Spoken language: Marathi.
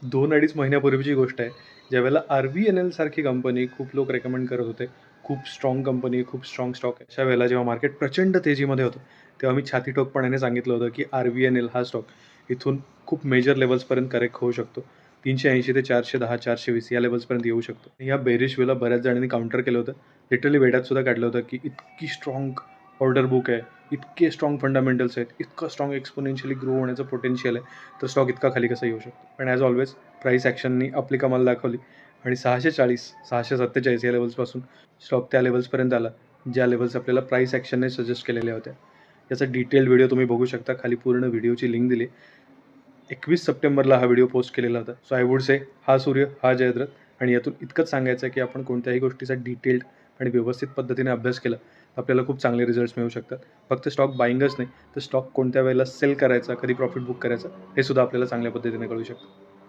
2-2.5 महिन्यापूर्वीची गोष्ट आहे. ज्यावेळेला RVNL सारखी कंपनी खूप लोक रेकमेंड करत होते. खूप स्ट्राँग कंपनी आहे, खूप स्ट्राँग स्टॉक आहे. अशा वेळेला जेव्हा मार्केट प्रचंड तेजीमध्ये होतं, तेव्हा मी छातीठोकपणाने सांगितलं होतं, की RVNL हा स्टॉक इथून खूप मेजर लेव्हल्सपर्यंत करेक्ट होऊ शकतो. 380 ते 410, 420 या लेव्हल्सपर्यंत येऊ शकतो. या बेरिश वेला बऱ्याच जणांनी काउंटर केलं होतं. लिटरली वेड्यात सुद्धा काढलं होतं, की इतकी स्ट्राँग ऑर्डर बुक आहे, इतके स्ट्राँग फंडामेंटल्स आहेत, इतकं स्ट्राँग एक्स्पोनेन्शियली ग्रो होण्याचं पोटेन्शियल आहे, तर स्टॉक इतका खाली कसा येऊ शकतो. पण ॲज ऑल्वेज प्राईस ॲक्शननी आपली कमाल दाखवली आणि 640, 647 या लेव्हल्सपासून स्टॉक त्या लेव्हल्सपर्यंत आला, ज्या लेव्हल्स आपल्याला प्राईस ॲक्शनने सजेस्ट केलेल्या होत्या. याचा डिटेल्ड व्हिडिओ तुम्ही बघू शकता. खाली पूर्ण व्हिडिओची लिंक दिली. 21 सप्टेंबरला हा व्हिडिओ पोस्ट केलेला होता. सो आय वुड से हा सूर्य, हा जयद्रथ आणि यातून इतकंच सांगायचं आहे, की आपण कोणत्याही गोष्टीचा डिटेल्ड आणि व्यवस्थित पद्धतीने अभ्यास केला, तर आपल्याला खूप चांगले रिझल्ट्स मिळू शकतात. फक्त स्टॉक बायिंगच नाही, तर स्टॉक कोणत्या वेळेला सेल करायचा, कधी प्रॉफिट बुक करायचा, हे सुद्धा आपल्याला चांगल्या पद्धतीने कळू शकतं.